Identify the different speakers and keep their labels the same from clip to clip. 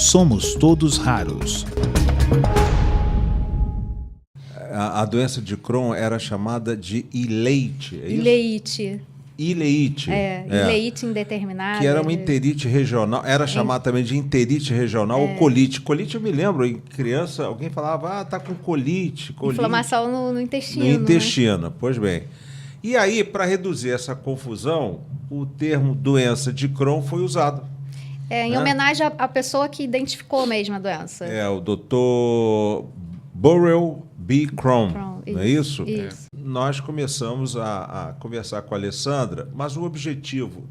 Speaker 1: Somos todos raros.
Speaker 2: A doença de Crohn era chamada de ileite, é isso?
Speaker 3: Ileite.
Speaker 2: Ileite.
Speaker 3: Ileite indeterminada.
Speaker 2: Que era uma enterite regional, era chamada também de enterite regional ou colite. Colite eu me lembro, em criança, alguém falava, tá com colite.
Speaker 3: Inflamação no intestino.
Speaker 2: No intestino, né? Pois bem. E aí, para reduzir essa confusão, o termo doença de Crohn foi usado.
Speaker 3: Em homenagem à pessoa que identificou mesmo a doença.
Speaker 2: O Dr. Burrell B. Crohn, não é isso?
Speaker 3: Isso.
Speaker 2: Nós começamos a conversar com a Alessandra, mas o objetivo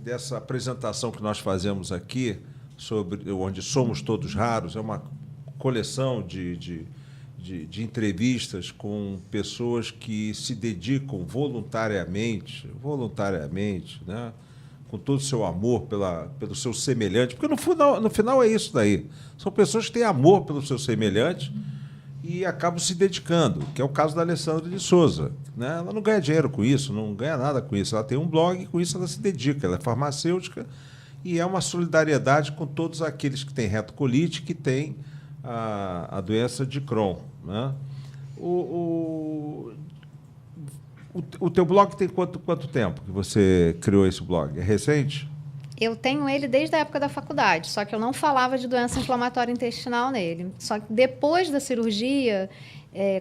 Speaker 2: dessa apresentação que nós fazemos aqui, sobre onde somos todos raros, é uma coleção de entrevistas com pessoas que se dedicam voluntariamente, né, com todo o seu amor pelo seu semelhante, porque no final é isso daí. São pessoas que têm amor pelo seu semelhante e acabam se dedicando, que é o caso da Alessandra de Souza, né? Ela não ganha dinheiro com isso, não ganha nada com isso. Ela tem um blog e com isso ela se dedica. Ela é farmacêutica e é uma solidariedade com todos aqueles que têm retocolite, que têm a doença de Crohn, né? O teu blog tem quanto tempo que você criou esse blog? É recente?
Speaker 3: Eu tenho ele desde a época da faculdade, só que eu não falava de doença inflamatória intestinal nele. Só que depois da cirurgia,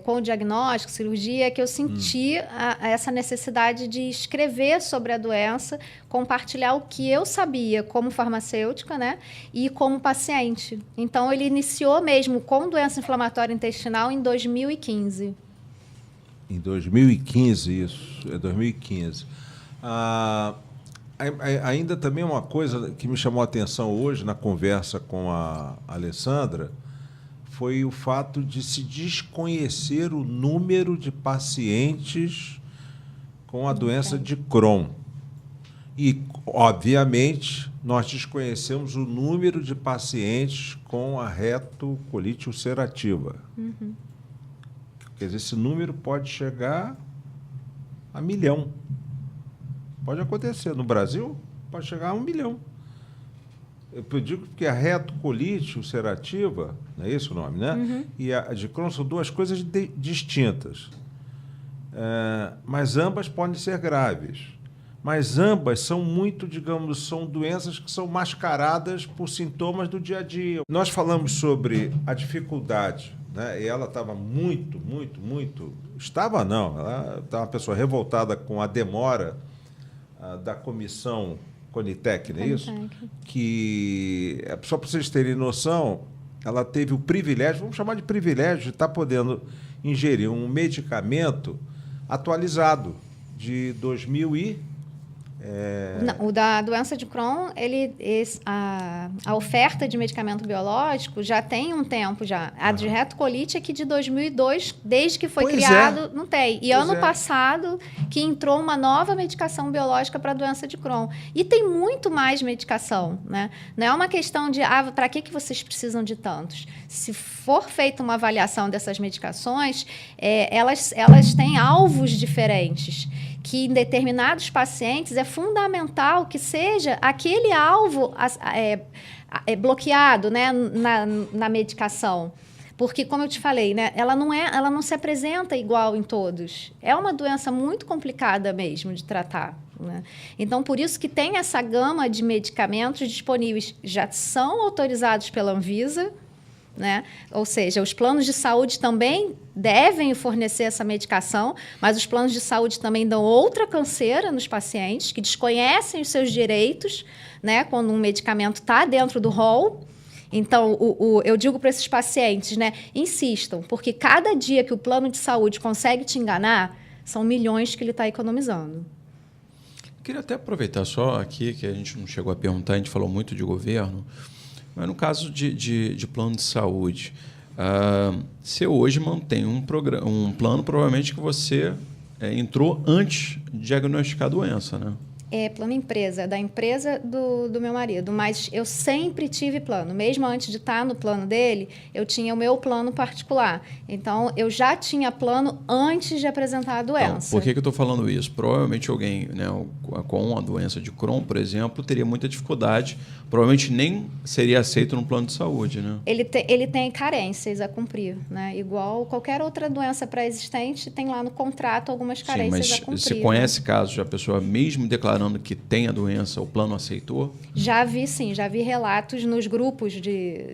Speaker 3: com o diagnóstico, cirurgia, é que eu senti essa necessidade de escrever sobre a doença, compartilhar o que eu sabia como farmacêutica, né, e como paciente. Então, ele iniciou mesmo com doença inflamatória intestinal em 2015.
Speaker 2: Em 2015, isso. É 2015. Ainda também uma coisa que me chamou a atenção hoje na conversa com a Alessandra foi o fato de se desconhecer o número de pacientes com a doença de Crohn. E, obviamente, nós desconhecemos o número de pacientes com a retocolite ulcerativa. Uhum. Quer dizer, esse número pode chegar a 1 milhão. Pode acontecer. No Brasil, pode chegar a 1 milhão. Eu digo que a retocolite ulcerativa, não é esse o nome, né? Uhum. E a de Crohn são duas coisas distintas. Mas ambas podem ser graves. Mas ambas são são doenças que são mascaradas por sintomas do dia a dia. Nós falamos sobre a dificuldade, né? E ela estava muito... Estava, não. Ela estava uma pessoa revoltada com a demora da comissão Conitec, não é isso? Que, só para vocês terem noção, ela teve o privilégio, vamos chamar de privilégio, de estar podendo ingerir um medicamento atualizado de 2000
Speaker 3: Não, o da doença de Crohn, a oferta de medicamento biológico já tem um tempo já. A de retocolite é que de 2002, desde que foi criado, não tem. E ano passado que entrou uma nova medicação biológica para a doença de Crohn. E tem muito mais medicação, né? Não é uma questão de, para que vocês precisam de tantos? Se for feita uma avaliação dessas medicações, elas têm alvos diferentes, que em determinados pacientes é fundamental que seja aquele alvo bloqueado, né, na medicação. Porque, como eu te falei, né, ela não se apresenta igual em todos. É uma doença muito complicada mesmo de tratar, né? Então, por isso que tem essa gama de medicamentos disponíveis, já são autorizados pela Anvisa, né? Ou seja, os planos de saúde também devem fornecer essa medicação, mas os planos de saúde também dão outra canseira nos pacientes que desconhecem os seus direitos, né, quando um medicamento está dentro do rol. Então, eu digo para esses pacientes, né, insistam, porque cada dia que o plano de saúde consegue te enganar, são milhões que ele está economizando.
Speaker 4: Queria até aproveitar só aqui, que a gente não chegou a perguntar, a gente falou muito de governo, mas no caso de plano de saúde, você hoje mantém um plano, provavelmente, que você entrou antes de diagnosticar a doença, né?
Speaker 3: É plano empresa, da empresa do meu marido. Mas eu sempre tive plano. Mesmo antes de estar no plano dele, eu tinha o meu plano particular. Então, eu já tinha plano antes de apresentar a doença.
Speaker 4: Então, por que eu estou falando isso? Provavelmente alguém, né, com a doença de Crohn, por exemplo, teria muita dificuldade. Provavelmente nem seria aceito no plano de saúde, né?
Speaker 3: Ele tem carências a cumprir, né? Igual qualquer outra doença pré-existente, tem lá no contrato algumas carências a cumprir.
Speaker 4: Mas você conhece casos de a pessoa mesmo declarando que tem a doença, o plano aceitou?
Speaker 3: Já vi, sim. Já vi relatos nos grupos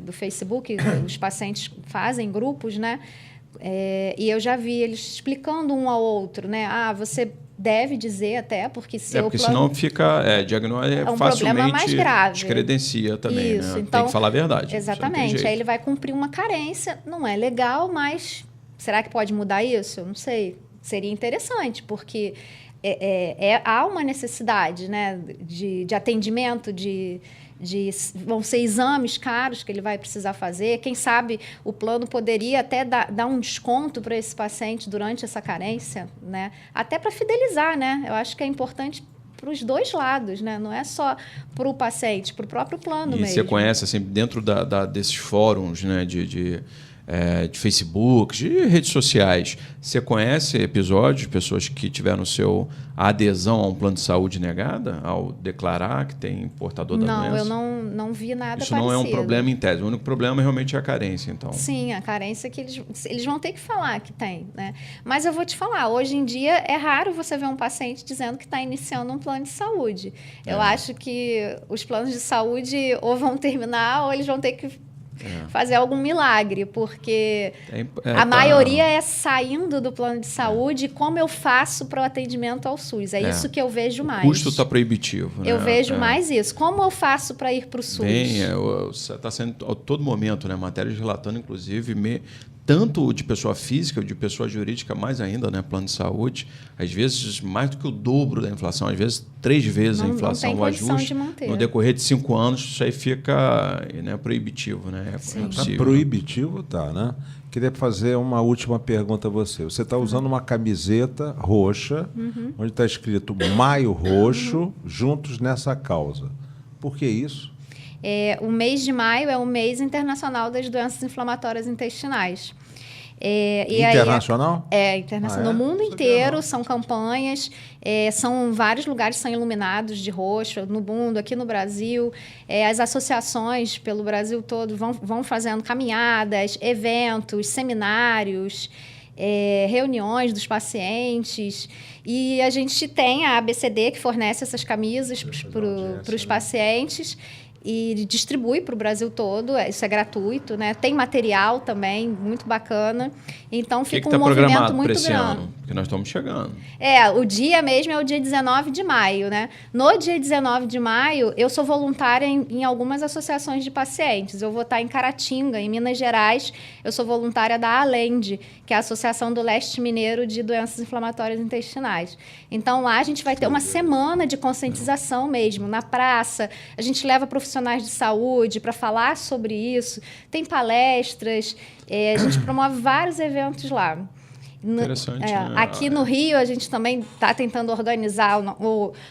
Speaker 3: do Facebook. Os pacientes fazem grupos, né? E eu já vi eles explicando um ao outro, né? Você deve dizer até, porque se
Speaker 4: porque senão fica diagnóstico
Speaker 3: um
Speaker 4: facilmente
Speaker 3: problema mais grave.
Speaker 4: Descredencia também,
Speaker 3: Isso,
Speaker 4: né?
Speaker 3: Então,
Speaker 4: tem que falar a verdade.
Speaker 3: Exatamente. Aí ele vai cumprir uma carência, não é legal, mas será que pode mudar isso? Eu não sei. Seria interessante, porque há uma necessidade, né, de atendimento, vão ser exames caros que ele vai precisar fazer. Quem sabe o plano poderia até dar um desconto para esse paciente durante essa carência, né? Até para fidelizar, né? Eu acho que é importante para os dois lados, né? Não é só para o paciente, para o próprio plano mesmo.
Speaker 4: E você conhece, assim, dentro desses fóruns, né, de Facebook, de redes sociais, você conhece episódios de pessoas que tiveram a adesão a um plano de saúde negada ao declarar que tem portador da doença?
Speaker 3: Não, eu não vi nada
Speaker 4: Isso
Speaker 3: parecido.
Speaker 4: não é um problema em tese. O único problema realmente é a carência, então.
Speaker 3: Sim, a carência que eles vão ter que falar que tem, né? Mas eu vou te falar, hoje em dia é raro você ver um paciente dizendo que está iniciando um plano de saúde. Eu acho que os planos de saúde ou vão terminar ou eles vão ter que fazer algum milagre, porque a maioria é saindo do plano de saúde. Como eu faço para o atendimento ao SUS? É isso que eu vejo mais.
Speaker 4: O custo está proibitivo.
Speaker 3: Eu
Speaker 4: né?
Speaker 3: vejo mais isso. Como eu faço para ir para o SUS?
Speaker 4: Está sendo a todo momento, né? Matérias relatando, inclusive, tanto de pessoa física, de pessoa jurídica, mais ainda, né? Plano de saúde, às vezes mais do que o dobro da inflação, às vezes 3 vezes a inflação.
Speaker 3: Não tem condição de manter.
Speaker 4: No decorrer de 5 anos, isso aí fica, né, proibitivo, né?
Speaker 2: Tá proibitivo, né? Queria fazer uma última pergunta a você. Você está usando uma camiseta roxa, onde está escrito Maio Roxo, juntos nessa causa. Por que isso?
Speaker 3: O mês de maio é o mês internacional das doenças inflamatórias intestinais.
Speaker 2: Internacional?
Speaker 3: Internacional. No mundo inteiro são campanhas, são vários lugares são iluminados de roxo, no mundo, aqui no Brasil. As associações pelo Brasil todo vão fazendo caminhadas, eventos, seminários, reuniões dos pacientes. E a gente tem a ABCD, que fornece essas camisas para os pacientes e distribui para o Brasil todo. Isso é gratuito, né? Tem material também muito bacana. Então fica um movimento muito grande.
Speaker 4: Porque nós estamos chegando.
Speaker 3: O dia mesmo é o dia 19 de maio, né? No dia 19 de maio, eu sou voluntária em algumas associações de pacientes. Eu vou estar em Caratinga, em Minas Gerais. Eu sou voluntária da ALEND, que é a Associação do Leste Mineiro de Doenças Inflamatórias Intestinais. Então, lá a gente vai ter uma semana de conscientização mesmo, na praça. A gente leva profissionais de saúde para falar sobre isso. Tem palestras, a gente promove vários eventos lá.
Speaker 4: Interessante. Né?
Speaker 3: Aqui no Rio, a gente também está tentando organizar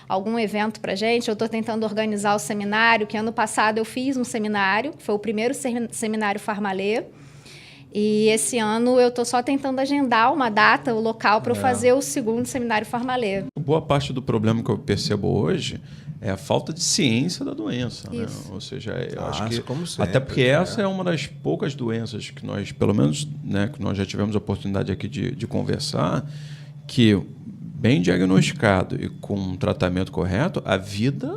Speaker 3: algum evento para a gente. Eu estou tentando organizar o seminário, que ano passado eu fiz um seminário, foi o primeiro seminário Farmalê. E esse ano eu estou só tentando agendar uma data, o local, para eu fazer o segundo seminário Farmalê.
Speaker 4: Boa parte do problema que eu percebo hoje é a falta de ciência da doença. Né? Ou seja, eu acho que
Speaker 2: como sempre,
Speaker 4: até porque essa é uma das poucas doenças que nós, pelo menos, né, que nós já tivemos a oportunidade aqui de conversar, que bem diagnosticado e com um tratamento correto, a vida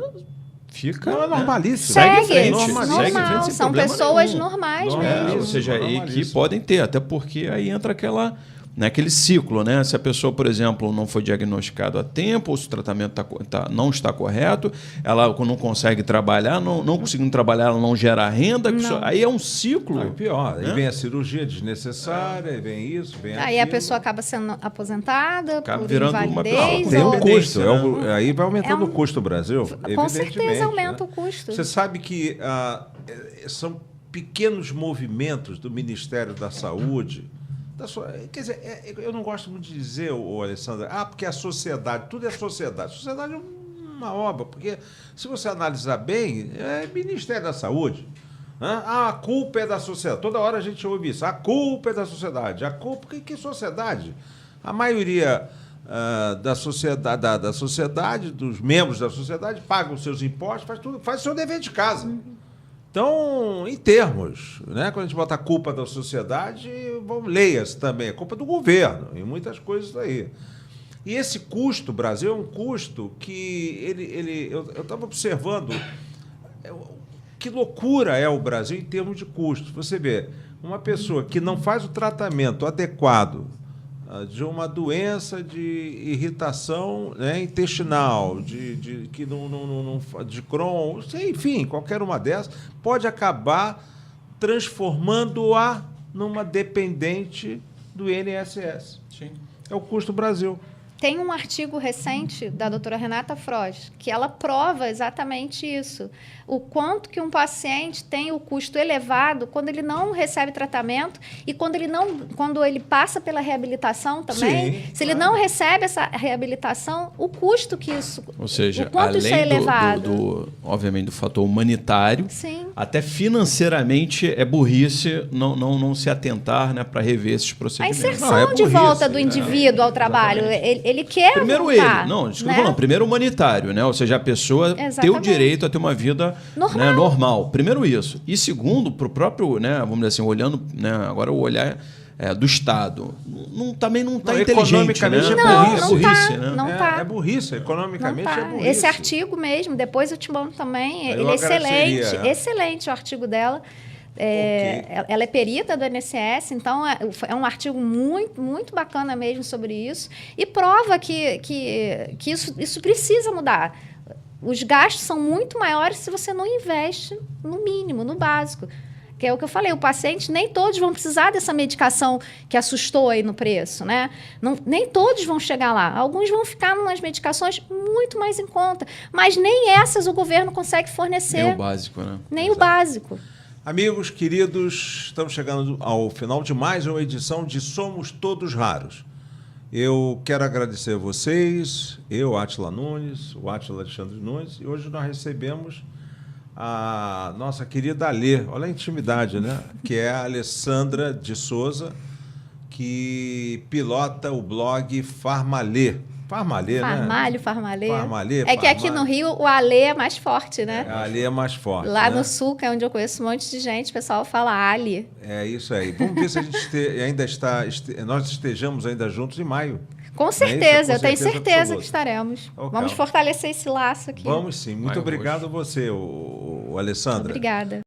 Speaker 4: fica...
Speaker 2: Não, é normalíssimo.
Speaker 3: Segue
Speaker 2: normal.
Speaker 3: São pessoas normais mesmo.
Speaker 4: Ou seja, e que podem ter, até porque aí entra aquele ciclo, né? Se a pessoa, por exemplo, não foi diagnosticada a tempo, ou se o tratamento não está correto, ela não consegue trabalhar, não conseguindo trabalhar, ela não gera renda, aí é um ciclo.
Speaker 2: É pior, aí vem a cirurgia desnecessária, aí vem isso, vem aquilo.
Speaker 3: Aí a pessoa acaba sendo aposentada, por
Speaker 4: virando
Speaker 3: invalidez.
Speaker 2: Tem um custo,
Speaker 4: né?
Speaker 2: aí vai aumentando o custo do Brasil,
Speaker 3: com certeza aumenta o custo.
Speaker 2: Você sabe que são pequenos movimentos do Ministério da Saúde. Quer dizer, eu não gosto muito de dizer, Alessandra, porque a sociedade, tudo é sociedade. A sociedade uma obra, porque se você analisar bem, é Ministério da Saúde. Né? Ah, a culpa é da sociedade. Toda hora a gente ouve isso. A culpa é da sociedade. A culpa... Que sociedade? A maioria da sociedade, dos membros da sociedade, pagam os seus impostos, faz tudo, faz o seu dever de casa. Então, em termos, né, quando a gente bota a culpa da sociedade, leia-se também, a culpa do governo, em muitas coisas aí. E esse custo, Brasil, é um custo que eu estava observando que loucura é o Brasil em termos de custos. Você vê, uma pessoa que não faz o tratamento adequado de uma doença de irritação, né, intestinal, de Crohn, enfim, qualquer uma dessas, pode acabar transformando-a numa dependente do INSS.
Speaker 4: Sim.
Speaker 2: É o custo Brasil.
Speaker 3: Tem um artigo recente da doutora Renata Frost, que ela prova exatamente isso. O quanto que um paciente tem o custo elevado quando ele não recebe tratamento e quando ele passa pela reabilitação também.
Speaker 2: Sim,
Speaker 3: se ele não recebe essa reabilitação, o custo que isso...
Speaker 4: Ou seja,
Speaker 3: o quanto
Speaker 4: além
Speaker 3: isso é elevado.
Speaker 4: obviamente, do fator humanitário,
Speaker 3: Sim.
Speaker 4: até financeiramente é burrice não se atentar, né, para rever esses
Speaker 3: A
Speaker 4: procedimentos.
Speaker 3: inserção de volta do indivíduo ao trabalho. Ele quer
Speaker 4: Primeiro
Speaker 3: voltar,
Speaker 4: ele, não, isso que eu
Speaker 3: né?
Speaker 4: tô falando, primeiro humanitário, né? Ou seja, a pessoa ter o
Speaker 3: Exatamente.
Speaker 4: direito a ter uma vida
Speaker 3: Normal.
Speaker 4: né, normal. Primeiro isso. E segundo, para o próprio, né, vamos dizer assim, olhando, né, agora o olhar do Estado, também não está inteligente, né?
Speaker 2: Economicamente
Speaker 3: Não,
Speaker 4: burrice,
Speaker 3: tá,
Speaker 4: né?
Speaker 3: não tá.
Speaker 2: É burrice,
Speaker 3: Não
Speaker 2: economicamente
Speaker 3: tá.
Speaker 2: é burrice.
Speaker 3: Esse artigo mesmo, depois eu te mando também,
Speaker 2: Eu
Speaker 3: ele é
Speaker 2: agradeceria,
Speaker 3: excelente,
Speaker 2: né?
Speaker 3: excelente o artigo dela. Ela é perita do INSS, então é um artigo muito, muito bacana mesmo sobre isso e prova que isso precisa mudar. Os gastos são muito maiores se você não investe no mínimo, no básico. Que é o que eu falei, o paciente, nem todos vão precisar dessa medicação que assustou aí no preço, né? Nem todos vão chegar lá. Alguns vão ficar em umas medicações muito mais em conta, mas nem essas o governo consegue fornecer.
Speaker 4: Nem o básico, né?
Speaker 3: Nem o básico.
Speaker 2: Amigos queridos, estamos chegando ao final de mais uma edição de Somos Todos Raros. Eu quero agradecer a vocês, eu, Átila Nunes, o Átila Alexandre Nunes, e hoje nós recebemos a nossa querida Alê, olha a intimidade, né? Que é a Alessandra de Souza, que pilota o blog Farmalê. Farmalê, né?
Speaker 3: Farmalê.
Speaker 2: Farmalê,
Speaker 3: É que aqui no Rio o Alê é mais forte, né?
Speaker 2: A Alê é mais forte.
Speaker 3: Lá
Speaker 2: né?
Speaker 3: no Sul, que é onde eu conheço um monte de gente, o pessoal fala Ali.
Speaker 2: É isso aí. Vamos ver se a gente nós estejamos ainda juntos em maio.
Speaker 3: Com
Speaker 2: isso?
Speaker 3: certeza,
Speaker 2: Com
Speaker 3: eu tenho
Speaker 2: certeza
Speaker 3: certeza
Speaker 2: absoluta.
Speaker 3: que estaremos.
Speaker 2: Ok.
Speaker 3: Vamos fortalecer esse laço aqui.
Speaker 2: Vamos sim. Muito
Speaker 4: Maio,
Speaker 2: obrigado a você, o Alessandra.
Speaker 3: Obrigada.